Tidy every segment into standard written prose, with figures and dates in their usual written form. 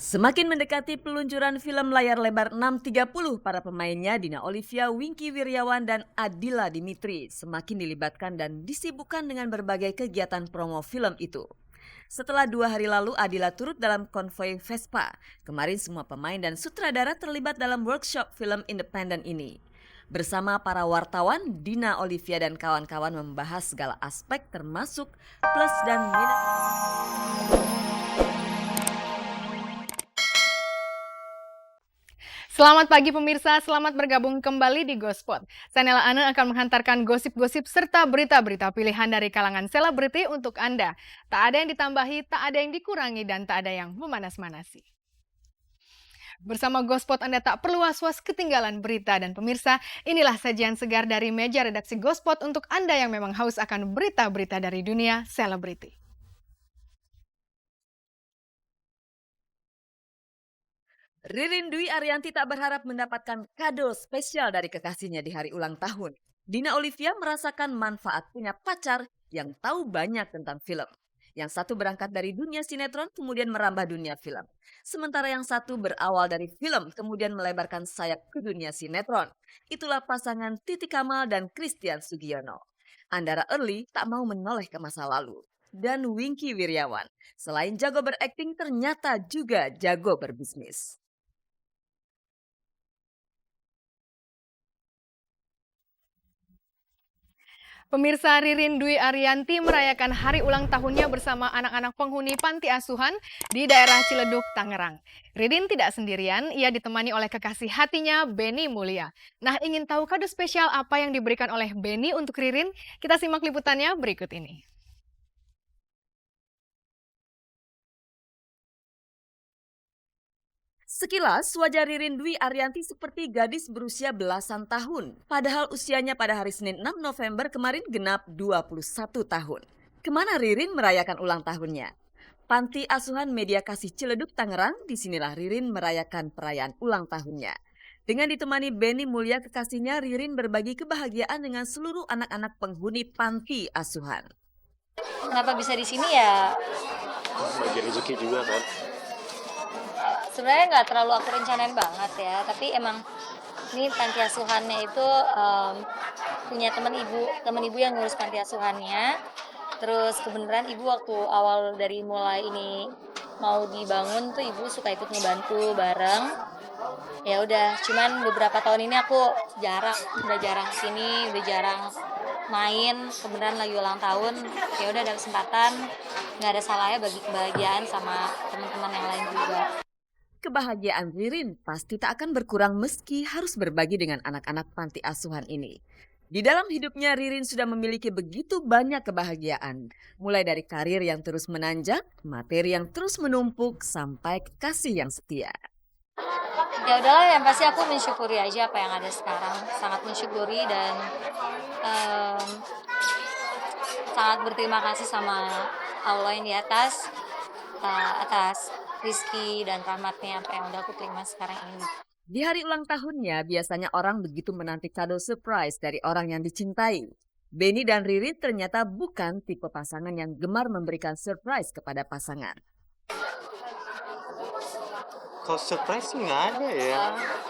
Semakin mendekati peluncuran film layar lebar 630, para pemainnya Dina Olivia, Wingky Wiryawan, dan Adila Dimitri semakin dilibatkan dan disibukkan dengan berbagai kegiatan promo film itu. Setelah 2 hari lalu Adila turut dalam konvoi Vespa, kemarin semua pemain dan sutradara terlibat dalam workshop film independen ini. Bersama para wartawan, Dina Olivia dan kawan-kawan membahas segala aspek termasuk plus dan minus. Selamat pagi pemirsa, selamat bergabung kembali di Gospot. Saya Nela Ane akan menghantarkan gosip-gosip serta berita-berita pilihan dari kalangan selebriti untuk Anda. Tak ada yang ditambahi, tak ada yang dikurangi, dan tak ada yang memanas-manasi. Bersama Gospot Anda tak perlu was-was ketinggalan berita, dan pemirsa, inilah sajian segar dari meja redaksi Gospot untuk Anda yang memang haus akan berita-berita dari dunia selebriti. Ririn Dwi Ariyanti tak berharap mendapatkan kado spesial dari kekasihnya di hari ulang tahun. Dina Olivia merasakan manfaat punya pacar yang tahu banyak tentang film. Yang satu berangkat dari dunia sinetron kemudian merambah dunia film. Sementara yang satu berawal dari film kemudian melebarkan sayap ke dunia sinetron. Itulah pasangan Titi Kamal dan Christian Sugiono. Andara Early tak mau menoleh ke masa lalu. Dan Wingky Wiryawan, selain jago berakting ternyata juga jago berbisnis. Pemirsa, Ririn Dwi Ariyanti merayakan hari ulang tahunnya bersama anak-anak penghuni panti asuhan di daerah Ciledug, Tangerang. Ririn tidak sendirian, ia ditemani oleh kekasih hatinya, Benny Mulia. Nah, ingin tahu kado spesial apa yang diberikan oleh Benny untuk Ririn? Kita simak liputannya berikut ini. Sekilas, wajah Ririn Dwi Ariyanti seperti gadis berusia belasan tahun. Padahal usianya pada hari Senin 6 November kemarin genap 21 tahun. Kemana Ririn merayakan ulang tahunnya? Panti Asuhan Media Kasih Ciledug, Tangerang, disinilah Ririn merayakan perayaan ulang tahunnya. Dengan ditemani Benny Mulia kekasihnya, Ririn berbagi kebahagiaan dengan seluruh anak-anak penghuni panti asuhan. Kenapa bisa di sini ya? Bagi rezeki juga kan. Sebenarnya nggak terlalu aku rencanain banget ya, tapi emang ini panti asuhannya itu punya temen ibu yang ngurus panti asuhannya. Terus kebenaran ibu waktu awal dari mulai ini mau dibangun tuh ibu suka ikut ngebantu bareng. Ya udah, cuman beberapa tahun ini aku udah jarang kesini, udah jarang main. Kebenaran lagi ulang tahun, ya udah ada kesempatan, nggak ada salahnya bagi kebahagiaan sama teman-teman yang lain juga. Kebahagiaan Ririn pasti tak akan berkurang meski harus berbagi dengan anak-anak panti asuhan ini. Di dalam hidupnya Ririn sudah memiliki begitu banyak kebahagiaan. Mulai dari karir yang terus menanjak, materi yang terus menumpuk, sampai kekasih yang setia. Ya udahlah, yang pasti aku mensyukuri aja apa yang ada sekarang. Sangat mensyukuri dan sangat berterima kasih sama Allah yang di atas rizki dan rahmatnya apa yang udah aku terima sekarang ini. Di hari ulang tahunnya, biasanya orang begitu menanti kado surprise dari orang yang dicintai. Benny dan Ririn ternyata bukan tipe pasangan yang gemar memberikan surprise kepada pasangan. Kalau surprise sih nggak ada ya.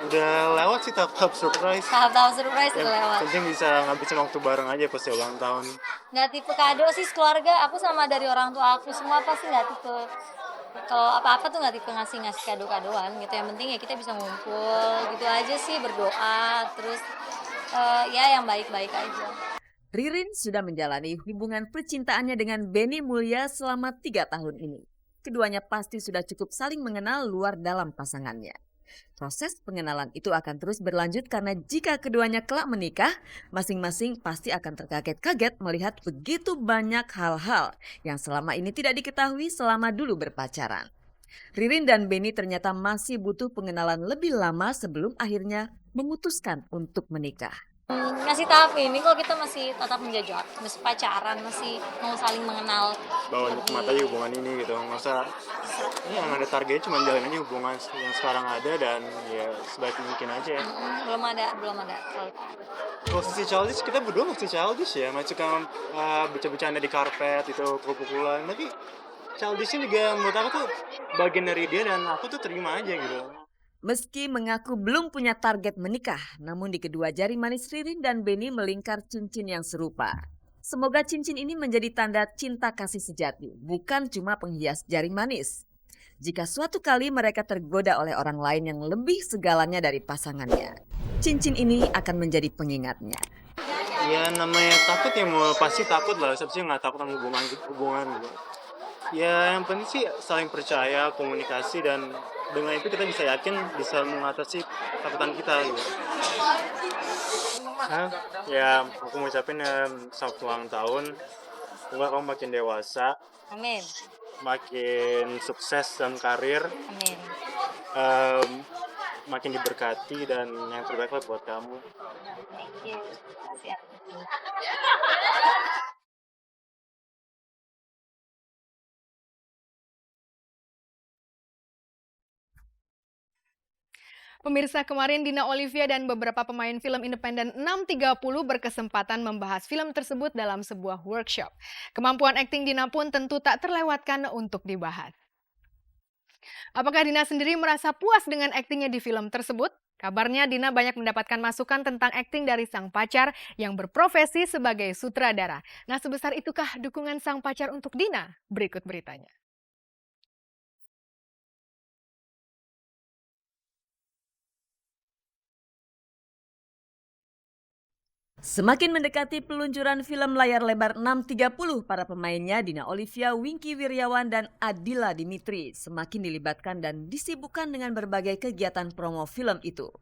Udah lewat sih tahap surprise. Tahap-tahap surprise Yang udah lewat. penting bisa ngabisin waktu bareng aja pas ulang tahun. Nggak tipe kado sih keluarga, aku sama dari orang tua aku semua pasti nggak tipe. Kalau apa-apa tuh nggak tipe ngasih kado-kadoan gitu. Yang penting ya kita bisa ngumpul gitu aja sih, berdoa terus ya yang baik-baik aja. Ririn sudah menjalani hubungan percintaannya dengan Benny Mulia selama 3 tahun ini. Keduanya pasti sudah cukup saling mengenal luar dalam pasangannya. Proses pengenalan itu akan terus berlanjut karena jika keduanya kelak menikah, masing-masing pasti akan terkaget-kaget melihat begitu banyak hal-hal yang selama ini tidak diketahui selama dulu berpacaran. Ririn dan Benny ternyata masih butuh pengenalan lebih lama sebelum akhirnya memutuskan untuk menikah. Ngasih tahap ini kalau kita masih tetap menjajak, masih pacaran, masih mau saling mengenal. Bawa nikmat aja hubungan ini gitu. Nggak usah yang ada targetnya cuma jalanin aja hubungan yang sekarang ada dan ya sebaik mungkin aja ya. Belum ada. Kalau sisi childish, kita berdua masih childish ya. Masih suka bercanda-bercanda di karpet itu, pukul-pukulan. Tapi childish-nya juga menurut aku tuh bagian dari dia dan aku tuh terima aja gitu. Meski mengaku belum punya target menikah, namun di kedua jari manis Ririn dan Benny melingkar cincin yang serupa. Semoga cincin ini menjadi tanda cinta kasih sejati, bukan cuma penghias jari manis. Jika suatu kali mereka tergoda oleh orang lain yang lebih segalanya dari pasangannya, cincin ini akan menjadi pengingatnya. Ya namanya takut ya mau pasti takut lah, siapa sih nggak takut sama hubungan gitu. Ya yang penting sih saling percaya, komunikasi, dan dengan itu kita bisa yakin bisa mengatasi ketakutan kita gitu. Ya aku mau ucapin selamat ulang tahun, semoga kamu makin dewasa, Amin. makin sukses dalam karir, Amin. em, makin diberkati dan yang terbaik lah buat kamu. Thank you. Terima kasih. Pemirsa, kemarin Dina Olivia dan beberapa pemain film independen 630 berkesempatan membahas film tersebut dalam sebuah workshop. Kemampuan akting Dina pun tentu tak terlewatkan untuk dibahas. Apakah Dina sendiri merasa puas dengan aktingnya di film tersebut? Kabarnya Dina banyak mendapatkan masukan tentang akting dari sang pacar yang berprofesi sebagai sutradara. Nah, sebesar itukah dukungan sang pacar untuk Dina? Berikut beritanya. Semakin mendekati peluncuran film layar lebar 630, para pemainnya Dina Olivia, Wingky Wiryawan, dan Adila Dimitri semakin dilibatkan dan disibukkan dengan berbagai kegiatan promo film itu.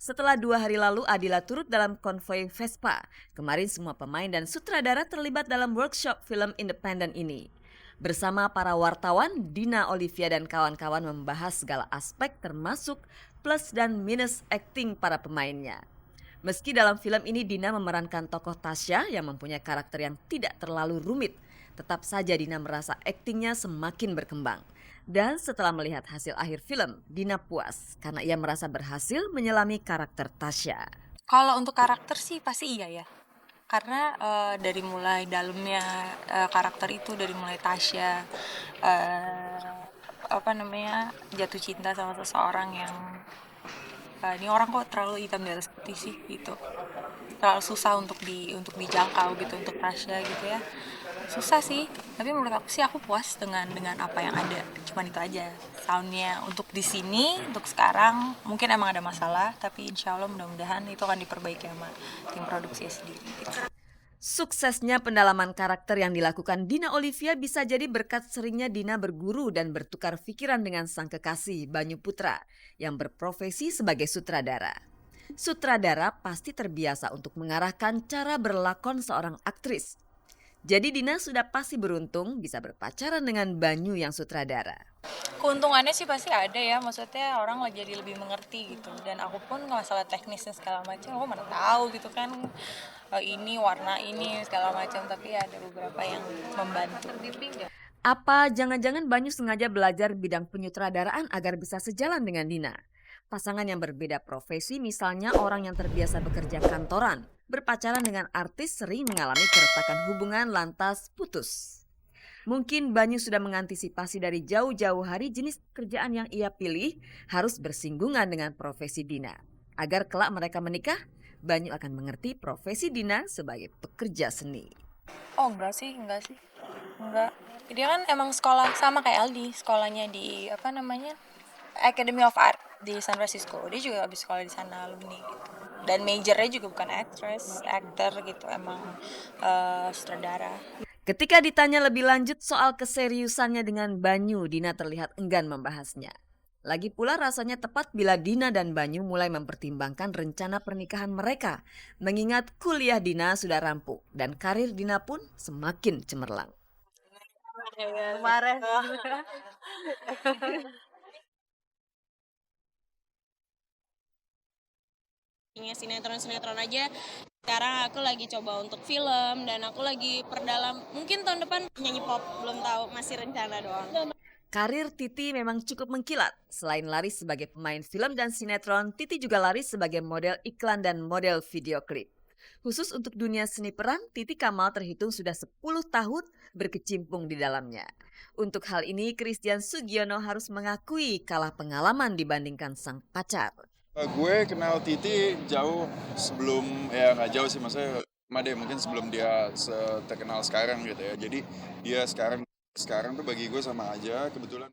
Setelah 2 hari lalu Adila turut dalam konvoi Vespa, kemarin semua pemain dan sutradara terlibat dalam workshop film independen ini. Bersama para wartawan, Dina Olivia dan kawan-kawan membahas segala aspek termasuk plus dan minus akting para pemainnya. Meski dalam film ini Dina memerankan tokoh Tasya yang mempunyai karakter yang tidak terlalu rumit, tetap saja Dina merasa aktingnya semakin berkembang. Dan setelah melihat hasil akhir film, Dina puas karena ia merasa berhasil menyelami karakter Tasya. Kalau untuk karakter sih pasti iya ya. Karena dari mulai dalamnya karakter itu, dari mulai Tasya jatuh cinta sama seseorang yang ini orang kok terlalu hitam di atas putih sih gitu, terlalu susah untuk dijangkau gitu untuk Tasya gitu ya, susah sih. Tapi menurut aku sih aku puas dengan apa yang ada, cuman itu aja. Soundnya untuk di sini untuk sekarang mungkin emang ada masalah, tapi insya Allah mudah-mudahan itu akan diperbaiki sama tim produksi sendiri gitu. Suksesnya pendalaman karakter yang dilakukan Dina Olivia bisa jadi berkat seringnya Dina berguru dan bertukar pikiran dengan sang kekasih Banyu Putra yang berprofesi sebagai sutradara. Sutradara pasti terbiasa untuk mengarahkan cara berlakon seorang aktris. Jadi Dina sudah pasti beruntung bisa berpacaran dengan Banyu yang sutradara. Keuntungannya sih pasti ada ya, maksudnya orang jadi lebih mengerti gitu. Dan aku pun masalah teknisnya segala macam, aku mana tahu gitu kan, ini warna ini segala macam, tapi ada beberapa yang membantu. Apa jangan-jangan Banyu sengaja belajar bidang penyutradaraan agar bisa sejalan dengan Dina? Pasangan yang berbeda profesi, misalnya orang yang terbiasa bekerja kantoran, berpacaran dengan artis sering mengalami keretakan hubungan lantas putus. Mungkin Banyu sudah mengantisipasi dari jauh-jauh hari jenis pekerjaan yang ia pilih harus bersinggungan dengan profesi Dina. Agar kelak mereka menikah, Banyu akan mengerti profesi Dina sebagai pekerja seni. Oh enggak sih. Enggak. Dia kan emang sekolah sama kayak Aldi, sekolahnya di Academy of Art di San Francisco. Dia juga habis sekolah di sana, alumni gitu. Dan majornya juga bukan actor gitu, emang sutradara. Ketika ditanya lebih lanjut soal keseriusannya dengan Banyu, Dina terlihat enggan membahasnya. Lagi pula rasanya tepat bila Dina dan Banyu mulai mempertimbangkan rencana pernikahan mereka, mengingat kuliah Dina sudah rampung dan karir Dina pun semakin cemerlang. Kemarin. Sinetron aja. Sekarang aku lagi coba untuk film dan aku lagi perdalam. Mungkin tahun depan nyanyi pop, belum tahu, masih rencana doang. Karir Titi memang cukup mengkilat. Selain laris sebagai pemain film dan sinetron, Titi juga laris sebagai model iklan dan model video klip. Khusus untuk dunia seni peran, Titi Kamal terhitung sudah 10 tahun berkecimpung di dalamnya. Untuk hal ini, Christian Sugiono harus mengakui kalah pengalaman dibandingkan sang pacar. Gue kenal Titi jauh sebelum, ya nggak jauh sih, maksudnya Made mungkin sebelum dia terkenal sekarang gitu ya. Jadi dia sekarang tuh bagi gue sama aja, kebetulan.